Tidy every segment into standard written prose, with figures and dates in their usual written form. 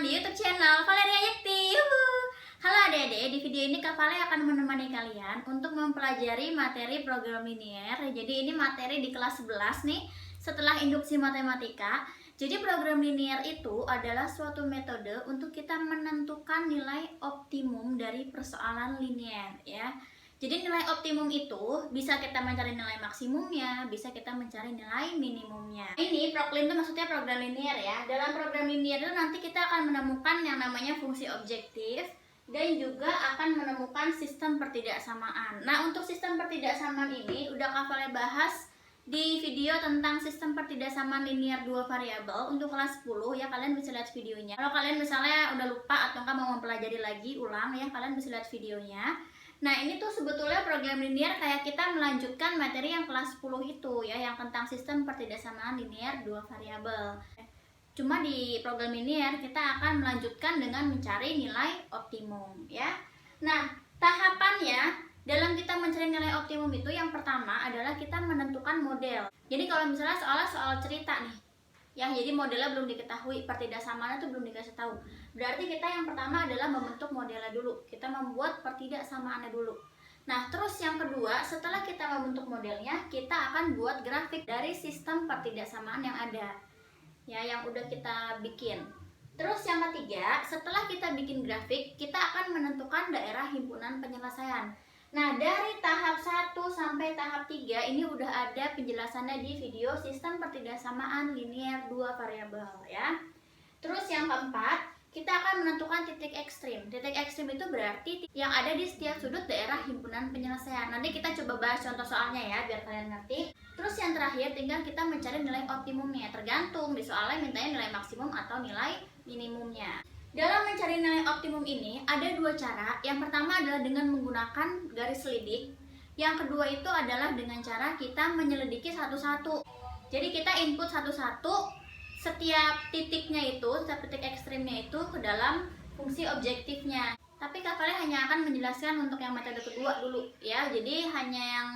di YouTube channel Valeria Yekti. Halo adik-adik, di video ini Kak Vale akan menemani kalian untuk mempelajari materi program linear. Jadi ini materi di kelas 11 nih, setelah induksi matematika. Jadi program linear itu adalah suatu metode untuk kita menentukan nilai optimum dari persoalan linear ya. Jadi nilai optimum itu bisa kita mencari nilai maksimumnya, bisa kita mencari nilai minimumnya. Ini PROKLIN itu maksudnya program linear ya. Dalam program linear itu nanti kita akan menemukan yang namanya fungsi objektif dan juga akan menemukan sistem pertidaksamaan. Nah, untuk sistem pertidaksamaan ini udah Kak Vale bahas di video tentang sistem pertidaksamaan linear dua variabel untuk kelas 10 ya, kalian bisa lihat videonya. Kalau kalian misalnya udah lupa atau nggak mau mempelajari lagi ulang ya, kalian bisa lihat videonya. Nah, ini tuh sebetulnya program linear kayak kita melanjutkan materi yang kelas 10 itu ya, yang tentang sistem pertidaksamaan linear dua variabel. Cuma di program linear kita akan melanjutkan dengan mencari nilai optimum ya. Nah, tahapannya dalam kita mencari nilai optimum itu yang pertama adalah kita menentukan model. Jadi kalau misalnya soal cerita nih, yang jadi modelnya belum diketahui, pertidaksamaannya itu belum dikasih tahu. Berarti kita yang pertama adalah membentuk modelnya dulu. Kita membuat pertidaksamaannya dulu. Nah, terus yang kedua, setelah kita membentuk modelnya, kita akan buat grafik dari sistem pertidaksamaan yang ada. Ya, yang udah kita bikin. Terus yang ketiga, setelah kita bikin grafik, kita akan menentukan daerah himpunan penyelesaian. Nah, dari tahap 1 sampai tahap 3 ini udah ada penjelasannya di video sistem pertidaksamaan linear dua variabel ya. Terus yang keempat, kita akan menentukan titik ekstrim. Titik ekstrim itu berarti yang ada di setiap sudut daerah himpunan penyelesaian. Nanti kita coba bahas contoh soalnya ya, biar kalian ngerti. Terus yang terakhir, tinggal kita mencari nilai optimumnya. Tergantung di soalnya mintanya nilai maksimum atau nilai minimumnya. Dalam mencari nilai optimum ini ada dua cara. Yang pertama adalah dengan menggunakan garis selidik. Yang kedua itu adalah dengan cara kita menyelidiki satu-satu. Jadi kita input satu-satu setiap titiknya itu, setiap titik ekstrimnya itu ke dalam fungsi objektifnya. Tapi Kak Vale hanya akan menjelaskan untuk yang metode kedua dulu ya. Jadi hanya yang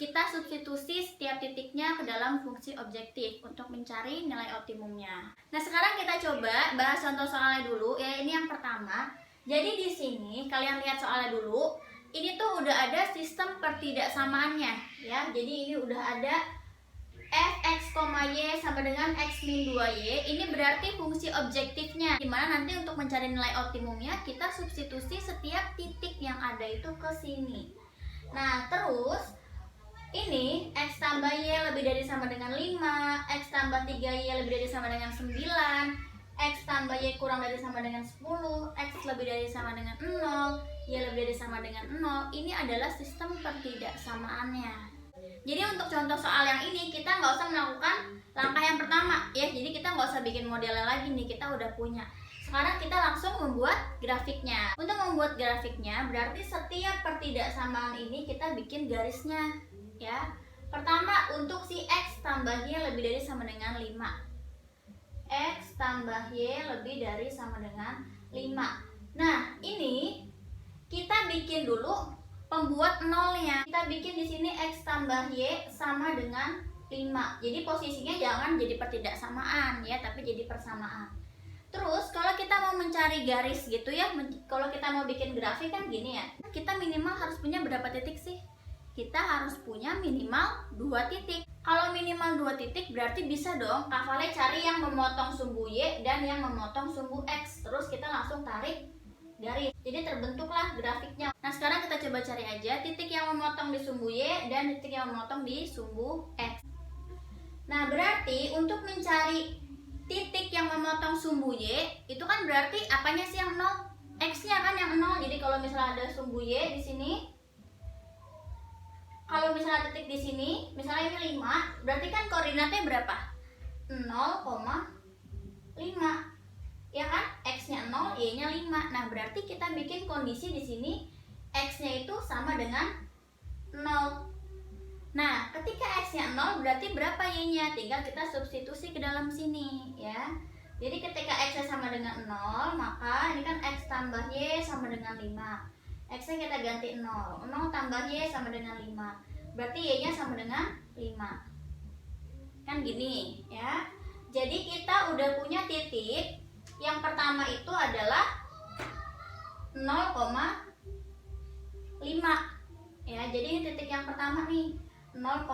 kita substitusi setiap titiknya ke dalam fungsi objektif untuk mencari nilai optimumnya. Nah, sekarang kita coba bahas contoh soalnya dulu ya. Ini yang pertama. Jadi di sini kalian lihat soalnya dulu. Ini tuh udah ada sistem pertidaksamaannya ya. Jadi ini udah ada fx, y sama dengan x min 2y. Ini berarti fungsi objektifnya, dimana nanti untuk mencari nilai optimumnya kita substitusi setiap titik yang ada itu ke sini. Nah, terus ini x tambah y lebih dari sama dengan 5, x tambah 3y lebih dari sama dengan 9, x tambah y kurang dari sama dengan 10, x lebih dari sama dengan 0, y lebih dari sama dengan 0. Ini adalah sistem pertidaksamaannya. Jadi untuk contoh soal yang ini kita nggak usah melakukan langkah yang pertama ya. Jadi kita nggak usah bikin modelnya lagi nih, kita udah punya. Sekarang kita langsung membuat grafiknya. Untuk membuat grafiknya berarti setiap pertidaksamaan ini kita bikin garisnya ya. Pertama untuk si x tambah y lebih dari sama dengan 5. X tambah y lebih dari sama dengan 5. Nah, ini kita bikin dulu pembuat nolnya. Kita bikin di sini x tambah y sama dengan 5. Jadi posisinya jangan jadi pertidaksamaan ya, tapi jadi persamaan. Terus kalau kita mau mencari garis gitu ya, kalau kita mau bikin grafik kan gini ya. Kita minimal harus punya berapa titik sih? Kita harus punya minimal 2 titik. Kalau minimal 2 titik berarti bisa dong Kak Vale cari yang memotong sumbu y dan yang memotong sumbu x. Terus kita langsung tarik garis. Jadi terbentuklah grafiknya. Nah, sekarang kita coba cari aja titik yang memotong di sumbu y dan titik yang memotong di sumbu x. Nah, berarti untuk mencari titik yang memotong sumbu y itu kan berarti apanya sih yang 0? X-nya kan yang 0. Jadi kalau misalnya ada sumbu y di sini, kalau misalnya titik di sini, misalnya ini 5, berarti kan koordinatnya berapa? 0,5. Ya kan? X-nya 0, Y-nya 5. Nah, berarti kita bikin kondisi di sini X-nya itu sama dengan 0. Nah, ketika X-nya 0 berarti berapa Y-nya? Tinggal kita substitusi ke dalam sini ya. Jadi ketika X-nya sama dengan 0, maka ini kan X tambah Y sama dengan 5. X-nya kita ganti 0. 0 tambah Y sama dengan 5. Berarti Y-nya sama dengan 5. Kan gini ya. Jadi kita udah punya titik Yang pertama itu adalah 0,5 ya. Jadi ini titik yang pertama nih, 0,5.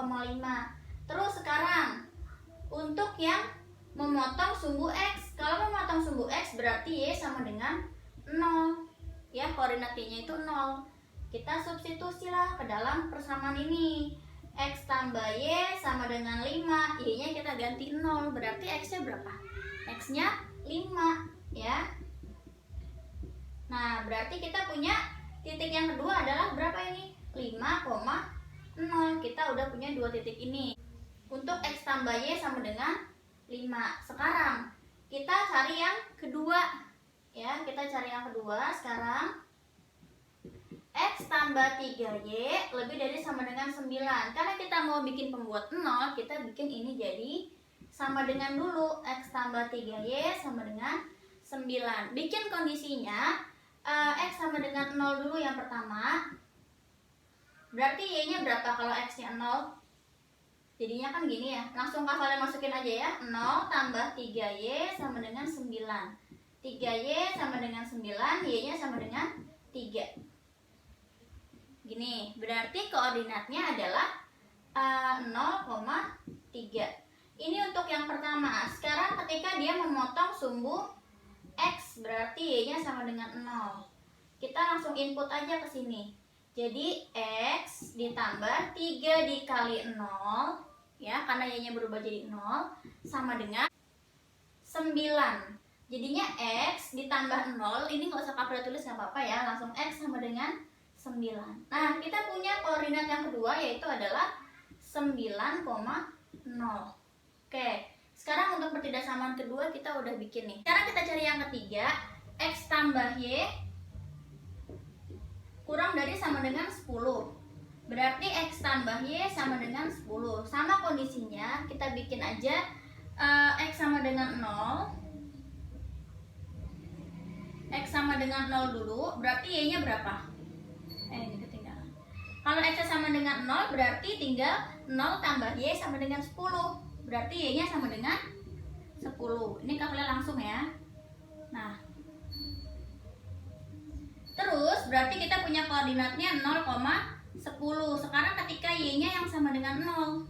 Terus sekarang untuk yang memotong sumbu X. Kalau memotong sumbu X berarti Y sama dengan 0 ya, koordinat Y-nya itu 0. Kita substitusilah ke dalam persamaan ini. X tambah Y sama dengan 5, Y-nya kita ganti 0. Berarti X-nya berapa? X-nya 5 ya. Nah, berarti kita punya titik yang kedua adalah berapa ini? 5,0. Kita udah punya dua titik ini. Untuk X tambah Y sama dengan 5. Sekarang kita cari yang kedua ya. Kita cari yang kedua sekarang. X tambah 3Y lebih dari sama dengan 9. Karena kita mau bikin pembuat 0, kita bikin ini jadi sama dengan dulu. X tambah 3Y sama dengan 9. Bikin kondisinya X sama dengan 0 dulu yang pertama. Berarti Y-nya berapa kalau X-nya 0? Jadinya kan gini ya. Langsung kafalnya masukin aja ya. 0 tambah 3Y sama dengan 9. 3Y sama dengan 9, Y-nya sama dengan 3. Gini, berarti koordinatnya adalah 0,3. Ini untuk yang pertama. Sekarang ketika dia memotong sumbu X, berarti Y-nya sama dengan 0. Kita langsung input aja ke sini. Jadi X ditambah 3 dikali 0 ya, karena Y-nya berubah jadi 0, sama dengan 9. Jadinya X ditambah 0, ini nggak usah kapal tulis nggak apa-apa ya, langsung X sama dengan 9. Nah, kita punya koordinat yang kedua yaitu adalah 9,0. Oke, sekarang untuk pertidaksamaan kedua kita udah bikin nih. Sekarang kita cari yang ketiga. X tambah Y kurang dari sama dengan 10. Berarti X tambah Y sama dengan 10. Sama kondisinya, kita bikin aja X sama dengan 0. X sama dengan 0 dulu, berarti Y-nya berapa? Ini ketinggalan. Kalau X sama dengan 0, berarti tinggal 0 tambah Y sama dengan 10. Berarti Y-nya sama dengan 10. Ini kalian langsung ya. Nah, terus berarti kita punya koordinatnya 0,10. Sekarang ketika Y-nya yang sama dengan 0,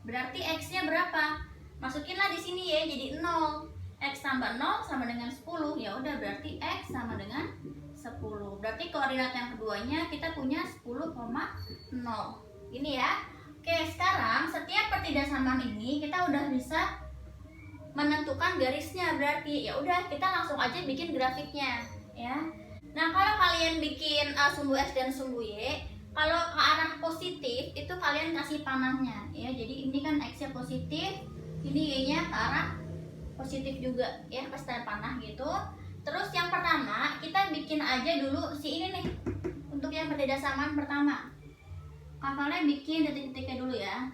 berarti X-nya berapa? Masukinlah di sini Y jadi 0. X tambah 0 sama dengan 10. Ya udah, berarti X sama dengan 10. Berarti koordinat yang keduanya kita punya 10,0. Ini ya. Oke, sekarang setiap pertidaksamaan ini kita udah bisa menentukan garisnya. Berarti ya udah, kita langsung aja bikin grafiknya ya. Nah, kalau kalian bikin sumbu X dan sumbu Y, kalau ke arah positif itu kalian kasih panahnya ya. Jadi ini kan X-nya positif, ini Y-nya ke arah positif juga ya, pas tanda panah gitu. Terus yang pertama kita bikin aja dulu si ini nih. Untuk yang pertidaksamaan pertama, hafalnya bikin titik-titiknya dulu ya.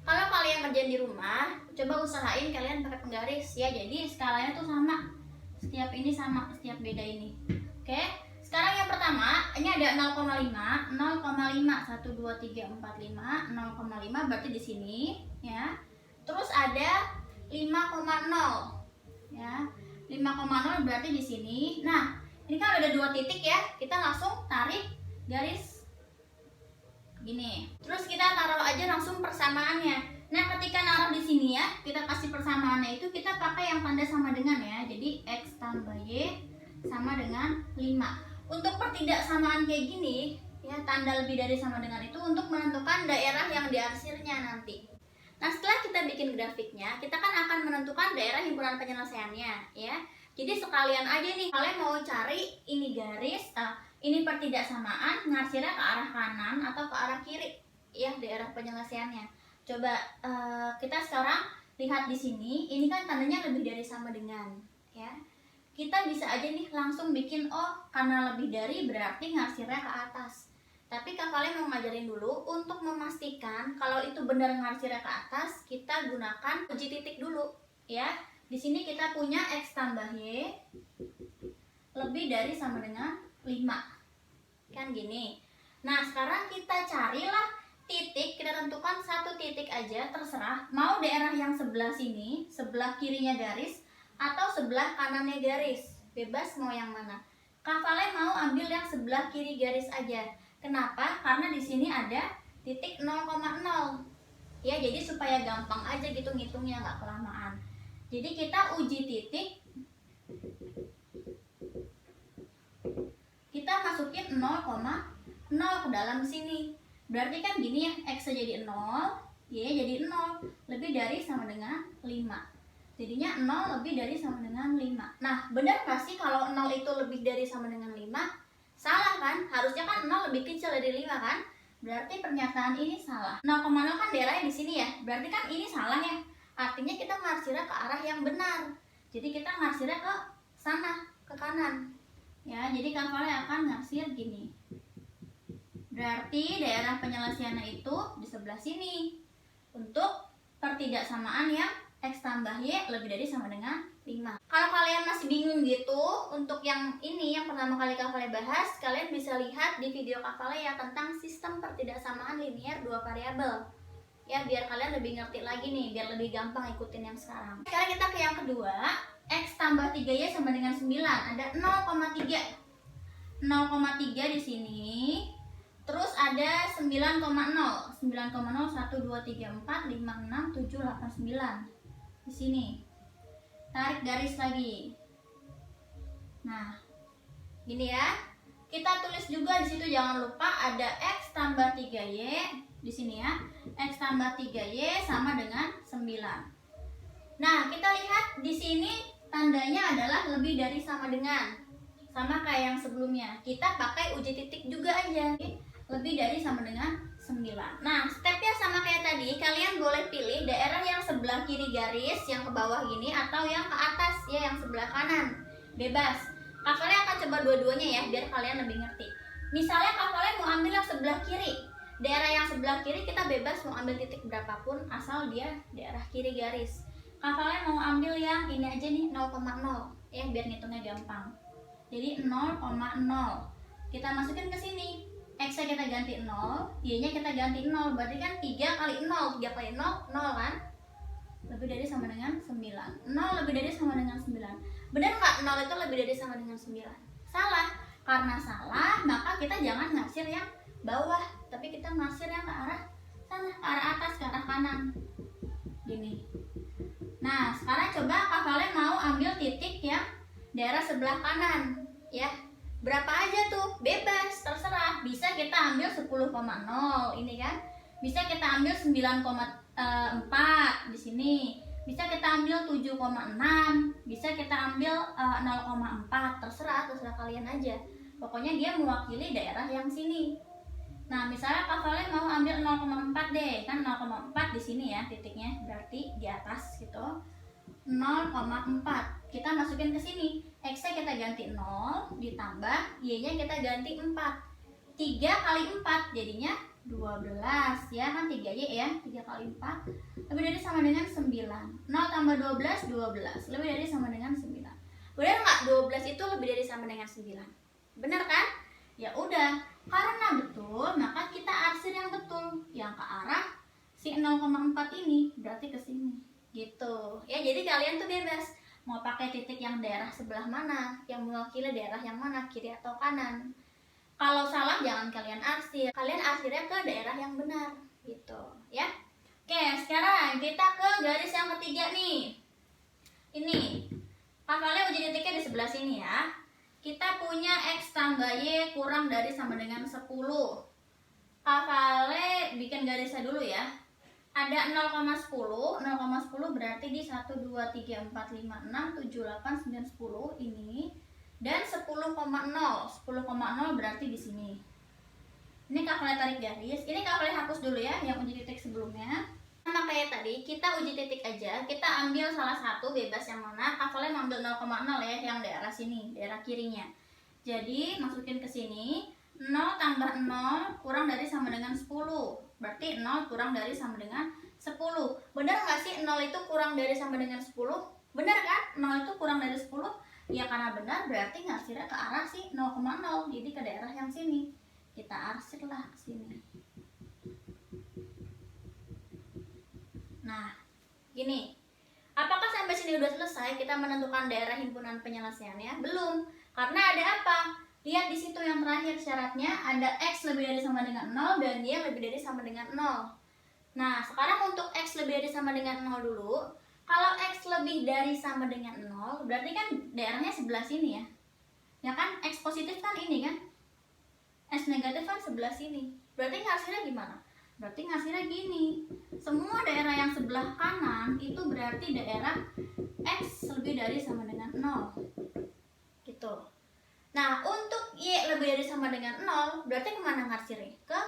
Kalau kalian kerjain di rumah, coba usahain kalian pakai penggaris ya. Jadi skalanya tuh sama, setiap ini sama, setiap beda ini. Oke, sekarang yang pertama ini ada 0,5, 0,5, 1, 2, 3, 4, 5, 0,5 berarti di sini ya. Terus ada 5,0 ya, 5,0 berarti di sini. Nah, ini kan ada dua titik ya, kita langsung tarik garis gini. Terus kita taruh aja langsung persamaannya. Nah, ketika naruh di sini ya, kita kasih persamaannya itu kita pakai yang tanda sama dengan ya. Jadi X tambah Y sama dengan 5. Untuk pertidaksamaan kayak gini ya, tanda lebih dari sama dengan itu untuk menentukan daerah yang diarsirnya nanti. Nah, setelah kita bikin grafiknya, kita kan akan menentukan daerah himpunan penyelesaiannya ya. Jadi sekalian aja nih, kalian mau cari ini garis, ini pertidaksamaan ngarsirnya ke arah kanan atau ke arah kiri ya, daerah penyelesaiannya. Coba kita sekarang lihat di sini, ini kan tandanya lebih dari sama dengan ya. Kita bisa aja nih langsung bikin, oh karena lebih dari berarti ngarsirnya ke atas. Tapi kalian mau ngajarin dulu untuk memastikan kalau itu benar ngarsirnya ke atas, kita gunakan uji titik dulu ya. Di sini kita punya X tambah Y lebih dari sama dengan 5. Kan gini. Nah, sekarang kita carilah titik, kita tentukan satu titik aja, terserah. Mau daerah yang sebelah sini, sebelah kirinya garis, atau sebelah kanannya garis. Bebas mau yang mana. Kak Vale mau ambil yang sebelah kiri garis aja. Kenapa? Karena di sini ada titik 0,0. Ya, jadi supaya gampang aja gitu ngitungnya, nggak kelamaan. Jadi kita uji titik, kita masukin 0,0 ke dalam sini. Berarti kan gini ya, X jadi 0, Y jadi 0, lebih dari sama dengan 5. Jadinya 0 lebih dari sama dengan 5. Nah, benar nggak sih kalau 0 itu lebih dari sama dengan 5? Salah kan? Harusnya kan 0 lebih kecil dari 5 kan? Berarti pernyataan ini salah. 0,0 kan daerahnya di sini ya, berarti kan ini salah ya. Artinya kita ngarsirnya ke arah yang benar. Jadi kita ngarsirnya ke sana, ke kanan. Ya, jadi Kak Vale akan ngarsir gini. Berarti daerah penyelesaiannya itu di sebelah sini. Untuk pertidaksamaan yang X tambah Y lebih dari sama dengan 5. Kalau kalian masih bingung gitu, untuk yang ini yang pertama kali Kak Vale bahas, kalian bisa lihat di video Kak Vale ya tentang sistem pertidaksamaan linear dua variabel. Ya, biar kalian lebih ngerti lagi nih, biar lebih gampang ikutin yang sekarang. Sekarang kita ke yang kedua, X tambah 3Y sama dengan 9. Ada 0,3. 0,3 di sini. Terus ada 9,0. 9,0 1 2 3 4 5 6 7 8 9. Di sini. Tarik garis lagi. Nah, gini ya. Kita tulis juga di situ, jangan lupa ada X tambah 3Y di sini ya. X tambah 3Y sama dengan 9. Nah, kita lihat di sini tandanya adalah lebih dari sama dengan. Sama kayak yang sebelumnya. Kita pakai uji titik juga aja. Lebih dari sama dengan 9. Nah, stepnya sama kayak tadi. Kalian boleh pilih daerah yang sebelah kiri garis, yang ke bawah gini, atau yang ke atas ya, yang sebelah kanan. Bebas. Kak Vale akan coba dua-duanya ya, biar kalian lebih ngerti. Misalnya Kak Vale mau ambil yang sebelah kiri. Daerah yang sebelah kiri kita bebas mau ambil titik berapapun, asal dia daerah kiri garis. Kak Vale mau ambil yang ini aja nih, 0,0 ya, biar ngitungnya gampang. Jadi 0,0 kita masukin ke sini. X-nya kita ganti 0, Y-nya kita ganti 0. Berarti kan 3 kali 0, 3 kali 0, 0 kan? Lebih dari sama dengan 9. 0 lebih dari sama dengan 9. Benar nggak 0 itu lebih dari sama dengan 9? Salah. Karena salah, maka kita jangan ngarsir yang bawah, tapi kita ngarsir yang ke arah sana, ke arah atas, ke arah kanan. Gini. Nah, sekarang coba Kak Vale mau ambil titik yang daerah sebelah kanan, ya. Berapa aja tuh? Bebas, terserah. Bisa kita ambil 10,0 ini kan. Bisa kita ambil 9,4 di sini. Bisa kita ambil 7,6. Bisa kita ambil 0,4. Terserah kalian aja. Pokoknya dia mewakili daerah yang sini. Nah, misalnya Kak Vale mau ambil 0,4 deh. Kan 0,4 di sini ya titiknya. Berarti di atas gitu. 0,4 kita masukin ke sini. X-nya kita ganti 0 ditambah Y-nya kita ganti 4. 3 kali 4 jadinya 12 ya kan, 3Y ya. 3 kali 4 lebih dari sama dengan 9. 0 tambah 12 12 lebih dari sama dengan 9. Benar nggak 12 itu lebih dari sama dengan 9? Benar kan? Ya udah, karena betul maka kita arsir yang betul, yang ke arah si 0,4 ini, berarti ke sini. Gitu ya, jadi kalian tuh bebas mau pakai titik yang daerah sebelah mana, yang mewakili daerah yang mana, kiri atau kanan. Kalau salah jangan kalian arsir, kalian arsirnya ke daerah yang benar gitu ya. Oke, sekarang kita ke garis yang ketiga nih. Ini Kak Vale uji titiknya di sebelah sini ya. Kita punya X tambah Y kurang dari sama dengan 10. Kak Vale bikin garisnya dulu ya. Ada 0,10 berarti di 1, 2, 3, 4, 5, 6, 7, 8, 9, 10 ini. Dan 10,0 berarti di sini. Ini Kak Vale tarik garis. Ini Kak Vale hapus dulu ya yang uji titik sebelumnya. Sama kayak tadi, kita uji titik aja. Kita ambil salah satu, bebas yang mana. Kak Vale ambil 0,0 ya, yang daerah sini, daerah kirinya. Jadi masukin ke sini. 0 tambah 0 kurang dari sama dengan 10. Berarti 0 kurang dari sama dengan 10. Benar nggak sih 0 itu kurang dari sama dengan 10? Benar kan? 0 itu kurang dari 10? Ya karena benar berarti ngarsirnya ke arah si 0,0. Jadi ke daerah yang sini. Kita arsirlah ke sini. Nah, gini. Apakah sampai sini udah selesai kita menentukan daerah himpunan penyelesaiannya? Belum. Karena ada apa? Lihat di situ yang terakhir syaratnya ada X lebih dari sama dengan 0 dan Y lebih dari sama dengan 0. Nah, sekarang untuk X lebih dari sama dengan 0 dulu. Kalau X lebih dari sama dengan 0, berarti kan daerahnya sebelah sini ya. Ya kan, X positif kan ini kan. X negatif kan sebelah sini. Berarti hasilnya gimana? Berarti hasilnya gini. Semua daerah yang sebelah kanan itu berarti daerah X lebih dari sama dengan 0. Gitu. Nah, untuk Y lebih dari sama dengan 0, berarti kemana ngarsirnya? Ke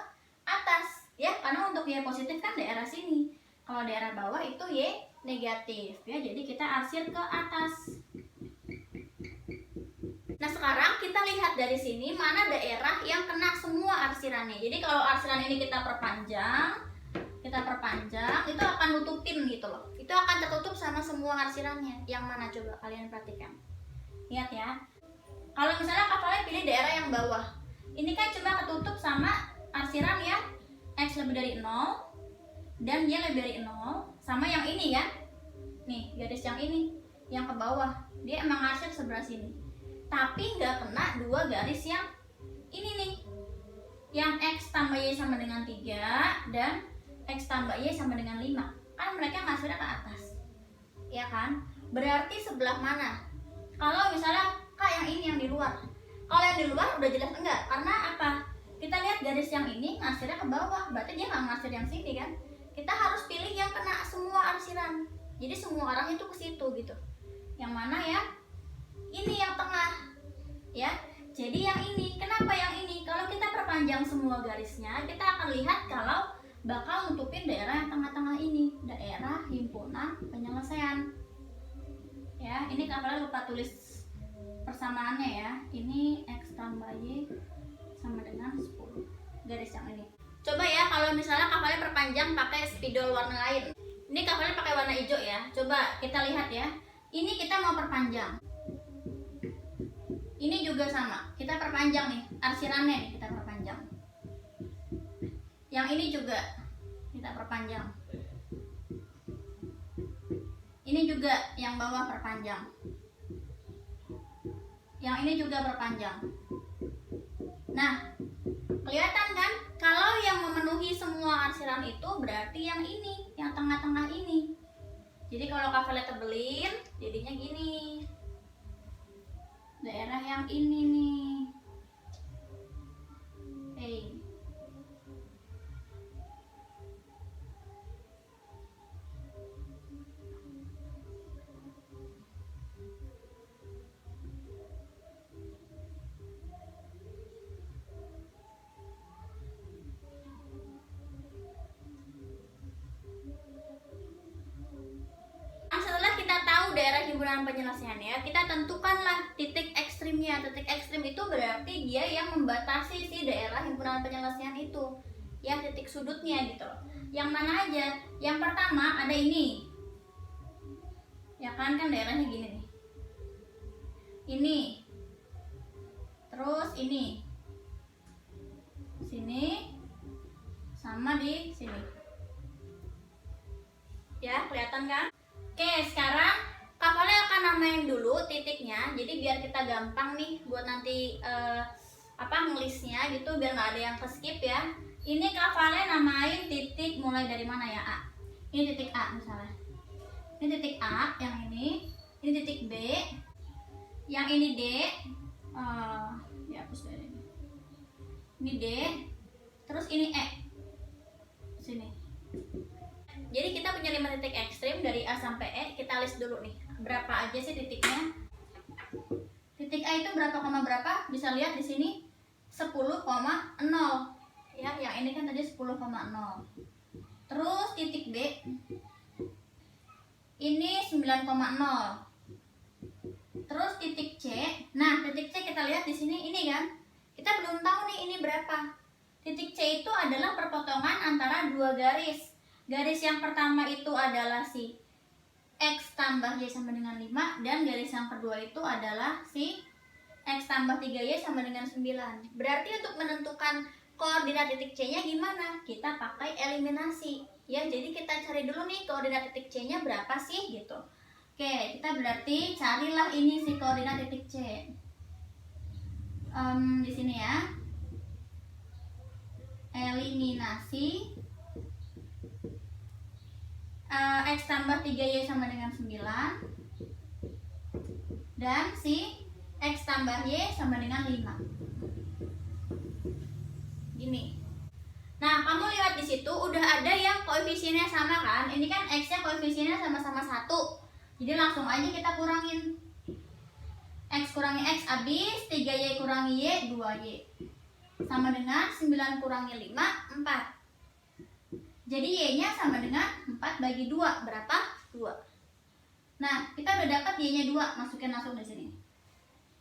atas. Ya, karena untuk Y positif kan daerah sini. Kalau daerah bawah itu Y negatif. Ya, jadi kita arsir ke atas. Nah, sekarang kita lihat dari sini mana daerah yang kena semua arsirannya. Jadi kalau arsiran ini kita perpanjang, itu akan nutupin gitu loh. Itu akan tertutup sama semua arsirannya. Yang mana coba kalian perhatikan. Lihat ya. Kalau misalnya kapalnya pilih daerah yang bawah, ini kan cuma ketutup sama arsiran yang X lebih dari 0 dan Y lebih dari 0, sama yang ini ya. Nih, garis yang ini, yang ke bawah, dia emang arsir sebelah sini. Tapi nggak kena dua garis yang ini nih, yang X tambah Y sama dengan 3 dan X tambah Y sama dengan 5. Kan mereka ngarsirnya ke atas, ya kan? Berarti sebelah mana? Kalau misalnya Kak yang ini yang di luar, kalau yang di luar udah jelas enggak, karena apa? Kita lihat garis yang ini ngarsirnya ke bawah, berarti dia nggak ngarsir yang sini kan? Kita harus pilih yang kena semua arsiran, jadi semua arah itu ke situ gitu. Yang mana ya? Ini yang tengah, ya. Jadi yang ini, kenapa yang ini? Kalau kita perpanjang semua garisnya, kita akan lihat kalau bakal nutupin daerah yang tengah-tengah ini, daerah himpunan penyelesaian. Ya, ini kapalnya lupa tulis persamaannya ya. Ini X tambah Y sama dengan 10. Garis yang ini. Coba ya kalau misalnya kapalnya perpanjang pakai spidol warna lain. Ini kapalnya pakai warna hijau ya. Coba kita lihat ya. Ini kita mau perpanjang. Ini juga sama. Kita perpanjang nih, arsirannya nih kita perpanjang. Yang ini juga kita perpanjang. Ini juga yang bawah perpanjang. Yang ini juga perpanjang. Nah, kelihatan kan? Kalau yang memenuhi semua arsiran itu berarti yang ini, yang tengah-tengah ini. Jadi kalau kapalnya tebelin, jadinya gini. Daerah yang ini nih. Daerah himpunan penyelesaiannya, kita tentukanlah titik ekstrimnya. Titik ekstrim itu berarti dia yang membatasi si daerah himpunan penyelesaian itu, ya, titik sudutnya gitu loh. Yang mana aja? Yang pertama ada ini, ya kan daerahnya gini nih, ini, terus ini, sini, sama di sini, ya, kelihatan kan? Oke, sekarang kapalnya akan namain dulu titiknya, jadi biar kita gampang nih buat nanti ngelisnya gitu, biar nggak ada yang ke-skip ya. Ini kapalnya namain titik mulai dari mana ya? A. Ini titik A misalnya. Ini titik A, yang ini titik B, yang ini D, dihapus dari ini. Ini D, terus ini E, sini. Jadi kita punya 5 titik ekstrim dari A sampai E. Kita list dulu nih, berapa aja sih titiknya. Titik A itu berapa koma berapa? Bisa lihat di sini 10,0 ya, yang ini kan tadi 10,0. Terus titik B ini 9,0. Terus titik C, nah titik C kita lihat di sini ini kan, kita belum tahu nih ini berapa. Titik C itu adalah perpotongan antara dua garis. Garis yang pertama itu adalah si X tambah Y sama dengan 5, dan garis yang kedua itu adalah si X tambah 3Y sama dengan 9. Berarti untuk menentukan koordinat titik C nya gimana? Kita pakai eliminasi. Ya, jadi kita cari dulu nih koordinat titik C-nya berapa sih gitu. Oke, kita berarti carilah ini si koordinat titik C. Di sini ya. Eliminasi X tambah 3Y sama dengan 9, dan si X tambah Y sama dengan 5. Gini. Nah, kamu lihat di situ udah ada yang koefisiennya sama kan? Ini kan X-nya koefisiennya sama-sama 1. Jadi langsung aja kita kurangin. X kurangi X habis, 3Y kurangi Y, 2Y. Sama dengan 9 kurangi 5, 4. Jadi Y-nya sama dengan 4 bagi 2. Berapa? 2. Nah, kita udah dapat Y-nya 2. Masukin langsung di sini.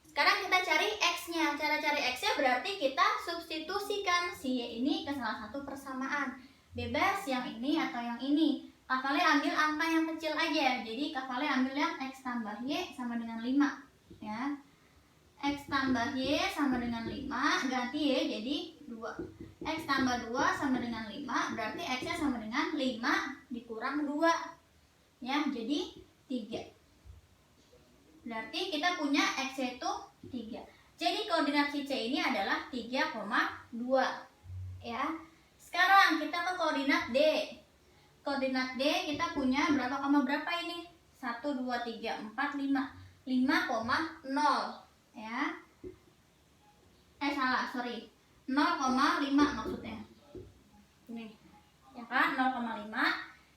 Sekarang kita cari X-nya. Cara cari X-nya berarti kita substitusikan si Y ini ke salah satu persamaan. Bebas yang ini atau yang ini. Kafale ambil angka yang kecil aja. Jadi Kafale ambil yang X tambah Y sama dengan 5. Ya. X tambah Y sama dengan 5, ganti Y jadi 2. X tambah 2 sama dengan 5, berarti X-nya sama dengan 5 dikurang 2. Ya, jadi 3. Berarti kita punya X itu 3. Jadi koordinat si C ini adalah 3,2. Ya. Sekarang kita ke koordinat D. Koordinat D kita punya berapa koma berapa ini? 1, 2, 3, 4, 5. 5,0. Ya. Sorry. 0,5 maksudnya. Nih. Ya kan? 0,5.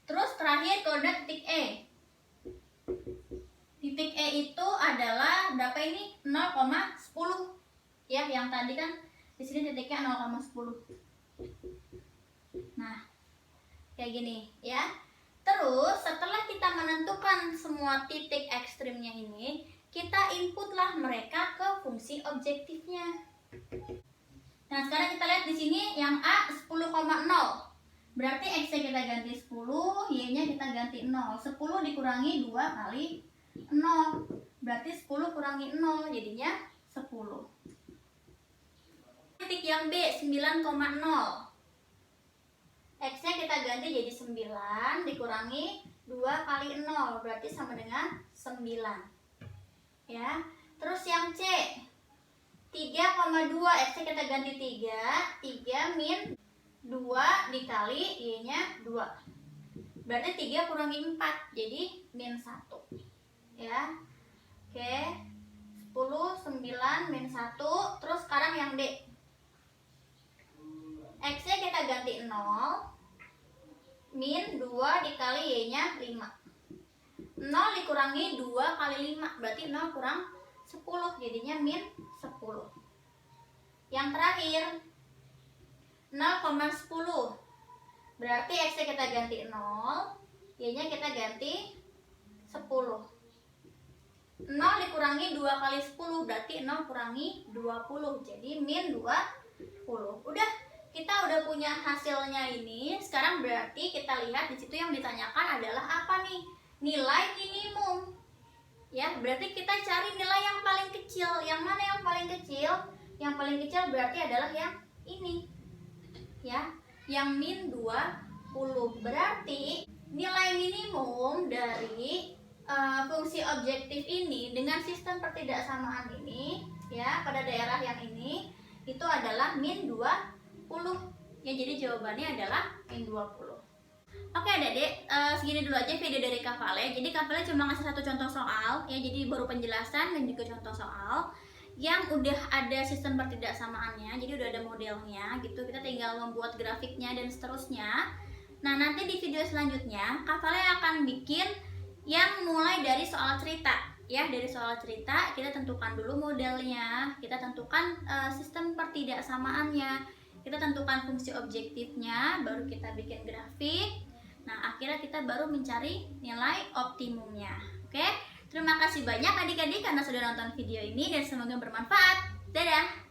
Terus terakhir koordinat titik E. Titik E itu adalah berapa ini? 0,10. Ya, yang tadi kan di sini titiknya 0,10. Nah, kayak gini ya. Terus setelah kita menentukan semua titik ekstrimnya ini, kita inputlah mereka ke fungsi objektifnya. Nah, sekarang kita lihat di sini yang A 10,0. Berarti X-nya kita ganti 10, Y-nya kita ganti 0. 10 dikurangi 2 kali 0. Berarti 10 kurangi 0 jadinya 10. Titik yang B 9,0. X-nya kita ganti jadi 9 dikurangi 2 kali 0, berarti sama dengan 9. Ya. Terus yang C 3,2, X-nya kita ganti 3 min 2 dikali Y-nya 2. Berarti 3 kurangi 4, jadi min 1. Ya. Oke. 10, 9, min 1. Terus sekarang yang D. X-nya kita ganti 0 min 2 dikali Y-nya 5. 0 dikurangi 2 kali 5, berarti 0 kurang 10, jadinya min 10. Yang terakhir 0,10. Berarti X-nya kita ganti 0, Y-nya kita ganti 10. 0 dikurangi 2 kali 10, berarti 0 kurangi 20, jadi min 20. Udah, kita udah punya hasilnya ini. Sekarang berarti kita lihat di situ yang ditanyakan adalah apa nih? Nilai minimum. Ya, berarti kita cari nilai yang paling kecil. Yang mana yang paling kecil? Yang paling kecil berarti adalah yang ini. Ya, yang min 20. Berarti nilai minimum dari fungsi objektif ini dengan sistem pertidaksamaan ini, ya, pada daerah yang ini itu adalah min 20. Ya, jadi jawabannya adalah min 20. Oke adik-adik, segini dulu aja video dari Kafale. Jadi Kafale cuma ngasih satu contoh soal, ya, jadi baru penjelasan dan juga contoh soal yang udah ada sistem pertidaksamaannya, jadi udah ada modelnya gitu. Kita tinggal membuat grafiknya dan seterusnya. Nah, nanti di video selanjutnya Kafale akan bikin yang mulai dari soal cerita. Ya, dari soal cerita kita tentukan dulu modelnya, kita tentukan sistem pertidaksamaannya, kita tentukan fungsi objektifnya, baru kita bikin grafik. Nah, akhirnya kita baru mencari nilai optimumnya. Oke, terima kasih banyak adik-adik karena sudah nonton video ini dan semoga bermanfaat. Dadah!